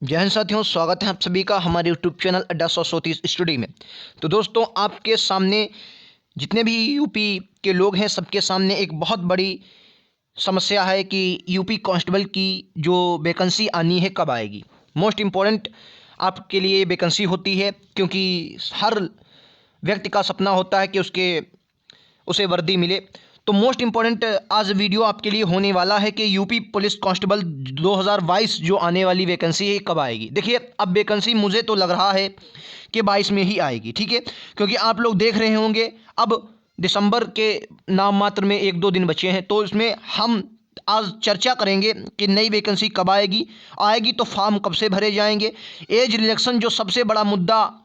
जय हिंद साथियों, स्वागत है आप सभी का हमारे यूट्यूब चैनल अड्डा 130 स्टडी में। तो दोस्तों, आपके सामने जितने भी यूपी के लोग हैं, सबके सामने एक बहुत बड़ी समस्या है कि यूपी कांस्टेबल की जो वैकेंसी आनी है कब आएगी। मोस्ट इम्पोर्टेंट आपके लिए वैकेंसी होती है, क्योंकि हर व्यक्ति का सपना होता है कि उसे वर्दी मिले। तो मोस्ट इम्पॉर्टेंट आज वीडियो आपके लिए होने वाला है कि यूपी पुलिस कांस्टेबल 2022 जो आने वाली वैकेंसी है कब आएगी। देखिए, अब वैकेंसी मुझे तो लग रहा है कि 22 में ही आएगी, ठीक है, क्योंकि आप लोग देख रहे होंगे अब दिसंबर के नाम मात्र में 1-2 दिन बचे हैं। तो इसमें हम आज चर्चा करेंगे कि नई वैकेंसी कब आएगी तो फॉर्म कब से भरे जाएंगे। एज रिलैक्सेशन जो सबसे बड़ा मुद्दा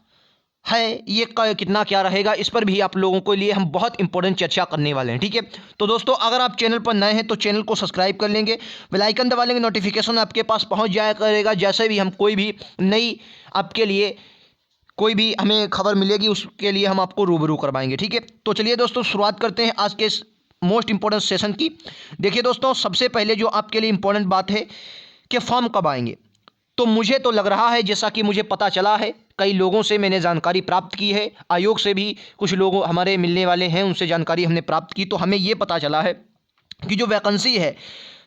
है, ये कितना क्या रहेगा, इस पर भी आप लोगों के लिए हम बहुत इंपॉर्टेंट चर्चा करने वाले हैं, ठीक है। तो दोस्तों, अगर आप चैनल पर नए हैं तो चैनल को सब्सक्राइब कर लेंगे, बेल आइकन दबा लेंगे, नोटिफिकेशन आपके पास पहुंच जाया करेगा। जैसे भी हम कोई भी नई आपके लिए कोई भी हमें खबर मिलेगी, उसके लिए हम आपको रूबरू करवाएंगे, ठीक है। तो चलिए दोस्तों, शुरुआत करते हैं आज के इस मोस्ट इंपॉर्टेंट सेशन की। देखिए दोस्तों, सबसे पहले जो आपके लिए इंपॉर्टेंट बात है कि फॉर्म कब आएंगे। तो मुझे तो लग रहा है, जैसा कि मुझे पता चला है, कई लोगों से मैंने जानकारी प्राप्त की है, आयोग से भी कुछ लोग हमारे मिलने वाले हैं, उनसे जानकारी हमने प्राप्त की, तो हमें ये पता चला है कि जो वैकेंसी है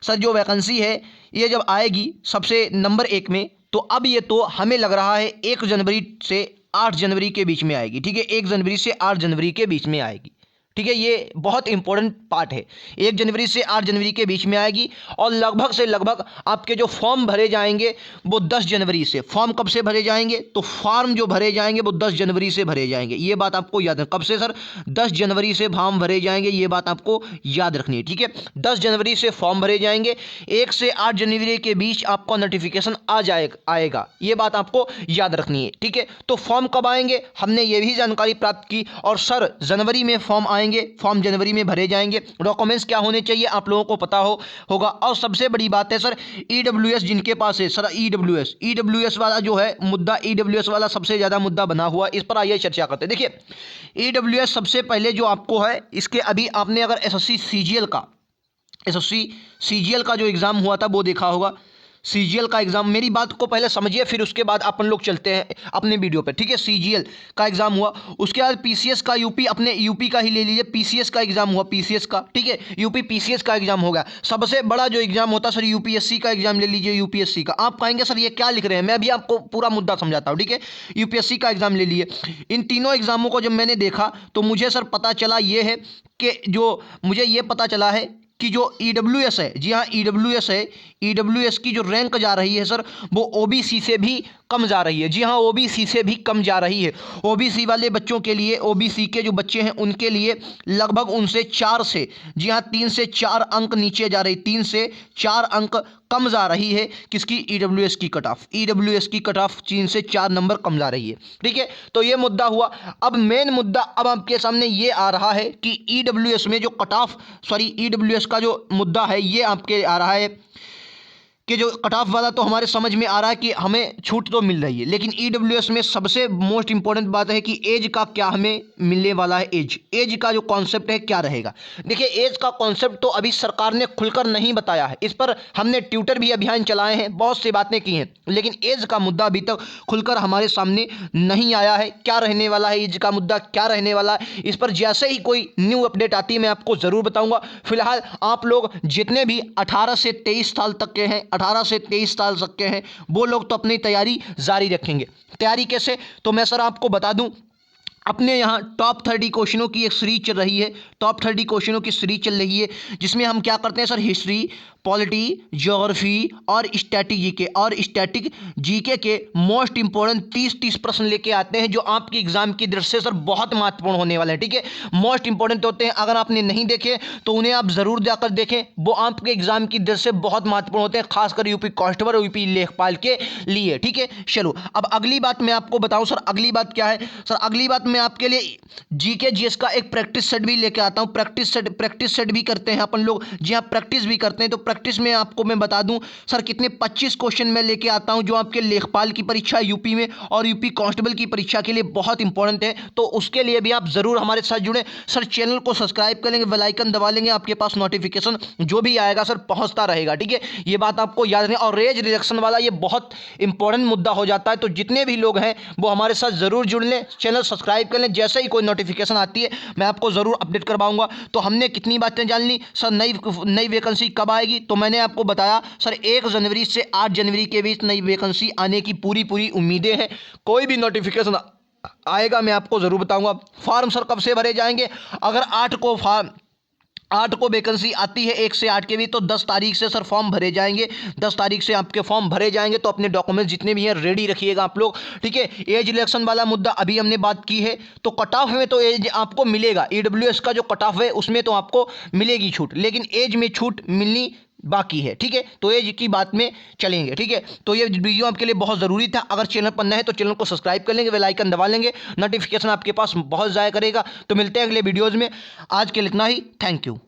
सर, जो वैकेंसी है ये जब आएगी सबसे नंबर 1 में, तो अब ये तो हमें लग रहा है 1 जनवरी से 8 जनवरी के बीच में आएगी, ठीक है। 1 जनवरी से 8 जनवरी के बीच में आएगी, ठीक है। ये बहुत इंपॉर्टेंट पार्ट है। 1 जनवरी से 8 जनवरी के बीच में आएगी और लगभग से लगभग आपके जो फॉर्म भरे जाएंगे वो 10 जनवरी से। फॉर्म कब से भरे जाएंगे? तो फॉर्म जो भरे जाएंगे वो 10 जनवरी से भरे जाएंगे। ये बात आपको याद है। कब से सर? 10 जनवरी से फॉर्म भरे जाएंगे, ये बात आपको याद रखनी है, ठीक है। 10 जनवरी से फॉर्म भरे जाएंगे, 1 से 8 जनवरी के बीच आपका नोटिफिकेशन आएगा, ये बात आपको याद रखनी है, ठीक है। तो फॉर्म कब आएंगे, हमने ये भी जानकारी प्राप्त की। और सर, जनवरी में फॉर्म आएंगे, फॉर्म जनवरी में भरे जाएंगे। डॉक्यूमेंट्स क्या होने चाहिए आप लोगों को पता होगा। और सबसे बड़ी बात है सर, ईडब्ल्यूएस जिनके पास है सर, ईडब्ल्यूएस वाला जो है मुद्दा, ईडब्ल्यूएस वाला सबसे ज्यादा मुद्दा बना हुआ, इस पर आइए चर्चा करते हैं। देखिए, ईडब्ल्यूएस सबसे पहले जो आपको है, इसके अभी आपने अगर एसएससी सीजीएल का जो एग्जाम हुआ था वो देखा होगा। सीजीएल का एग्जाम, मेरी बात को पहले समझिए, फिर उसके बाद अपन लोग चलते हैं अपने वीडियो पे, ठीक है। सीजीएल का एग्जाम हुआ, उसके बाद पीसीएस का, अपने यूपी का ही ले लीजिए, पीसीएस का एग्जाम हुआ, पीसीएस का, ठीक है। यूपी पीसीएस का एग्जाम हो गया। सबसे बड़ा जो एग्जाम होता है सर, यूपीएससी का एग्जाम ले लीजिए, यूपीएससी का। आप कहेंगे सर ये क्या लिख रहे हैं, मैं अभी आपको पूरा मुद्दा समझाता हूँ, ठीक है। यूपीएससी का एग्जाम ले लिए। इन तीनों एग्जामों को जब मैंने देखा तो मुझे सर पता चला ये है कि मुझे ये पता चला है कि जो ईडब्ल्यूएस है, जी हाँ ईडब्ल्यूएस है, ईडब्ल्यूएस की जो रैंक जा रही है सर, वो ओबीसी से भी कम जा रही है। जी हाँ, ओबीसी से भी कम जा रही है। ओबीसी वाले बच्चों के लिए, ओबीसी के जो बच्चे हैं उनके लिए लगभग उनसे 4 से, जी हाँ 3 से 4 अंक नीचे जा रही, 3 से 4 अंक कम जा रही है। किसकी? ईडब्ल्यूएस की कट ऑफ। ईडब्ल्यूएस की कट ऑफ 3 से 4 नंबर कम जा रही है, ठीक है। तो ये मुद्दा हुआ। अब मेन मुद्दा अब आपके सामने ये आ रहा है कि ईडब्ल्यूएस में जो कट ऑफ, ईडब्ल्यूएस का जो मुद्दा है ये आपके आ रहा है कि जो कट ऑफ वाला तो हमारे समझ में आ रहा है कि हमें छूट तो मिल रही है, लेकिन ईडब्ल्यूएस में सबसे मोस्ट इंपॉर्टेंट बात है कि एज का क्या हमें मिलने वाला है। एज का जो कॉन्सेप्ट है क्या रहेगा। देखिए, एज का कॉन्सेप्ट तो अभी सरकार ने खुलकर नहीं बताया है। इस पर हमने ट्विटर भी अभियान चलाए हैं, बहुत सी बातें की हैं, लेकिन एज का मुद्दा अभी तक खुलकर हमारे सामने नहीं आया है। क्या रहने वाला है एज का मुद्दा, क्या रहने वाला है, इस पर जैसे ही कोई न्यू अपडेट आती है मैं आपको ज़रूर बताऊंगा। फिलहाल आप लोग जितने भी 18 से 23 साल तक के हैं, 18 से 23 साल तक के हैं, वो लोग तो अपनी तैयारी जारी रखेंगे। तैयारी कैसे? तो मैं सर आपको बता दूं, अपने यहाँ टॉप 30 क्वेश्चनों की एक सीरीज चल रही है। टॉप 30 क्वेश्चनों की सीरीज चल रही है, जिसमें हम क्या करते हैं सर, हिस्ट्री, पॉलिटी, ज्योग्राफी और स्टैटिक जीके के मोस्ट इंपॉर्टेंट 30 प्रश्न लेके आते हैं, जो आपकी एग्जाम की दृष्टि से सर बहुत महत्वपूर्ण होने वाले हैं, ठीक है। मोस्ट इंपॉर्टेंट होते हैं, अगर आपने नहीं देखे तो उन्हें आप जरूर जाकर देखें, वो आपके एग्जाम की दृष्टि से बहुत महत्वपूर्ण होते हैं, खासकर यूपी कांस्टेबल और यूपी लेखपाल के लिए, ठीक है। चलो, अब अगली बात मैं आपको बताऊं सर, अगली बात क्या है सर? अगली बात मैं आपके लिए जीके जीएस का एक प्रैक्टिस सेट भी लेके आता हूं। प्रैक्टिस सेट भी करते हैं अपन लोग, जी हाँ प्रैक्टिस भी करते हैं। तो प्रैक्टिस में आपको मैं बता दूं सर कितने 25 क्वेश्चन मैं लेके आता हूं जो आपके लेखपाल की परीक्षा यूपी में और यूपी कांस्टेबल की परीक्षा के लिए बहुत इंपॉर्टेंट है। तो उसके लिए भी आप ज़रूर हमारे साथ जुड़े सर। चैनल को सब्सक्राइब कर लेंगे, बेल आइकन दबा लेंगे, आपके पास नोटिफिकेशन जो भी आएगा सर पहुंचता रहेगा। ठीक है, ये बात आपको याद रखनी। और रेज रिडक्शन वाला ये बहुत इंपॉर्टेंट मुद्दा हो जाता है, तो जितने भी लोग हैं वो हमारे साथ ज़रूर जुड़ लें, चैनल सब्सक्राइब कर लें। जैसे ही कोई नोटिफिकेशन आती है मैं आपको ज़रूर अपडेट करवाऊंगा। तो हमने कितनी बातें जान ली सर। नई वैकेंसी कब आएगी, तो मैंने आपको बताया सर 1 जनवरी से 8 जनवरी के बीच नई वैकेंसी आने की पूरी उम्मीदें हैं। कोई भी नोटिफिकेशन आएगा मैं आपको ज़रूर बताऊंगा। फॉर्म सर कब से भरे जाएंगे, अगर 8 को वैकेंसी आती है 1 से 8 के बीच, तो 10 तारीख से सर फॉर्म भरे जाएंगे। 10 तारीख से आपके फॉर्म भरे जाएंगे, तो अपने डॉक्यूमेंट्स जितने भी हैं रेडी रखिएगा आप लोग। ठीक है, एज इलेक्शन वाला मुद्दा अभी हमने बात की है, तो कट ऑफ में तो एज आपको मिलेगा। ईडब्ल्यूएस का जो कट ऑफ है उसमें तो आपको मिलेगी छूट, लेकिन एज में छूट मिलनी बाकी है। ठीक है, तो एज की बात में चलेंगे। ठीक है, तो ये वीडियो आपके लिए बहुत ज़रूरी था। अगर चैनल पर नए हैं तो चैनल को सब्सक्राइब कर लेंगे, बेल आइकन दबा लेंगे, नोटिफिकेशन आपके पास बहुत ज़्यादा करेगा। तो मिलते हैं अगले वीडियोज़ में। आज के लिए इतना ही, थैंक यू।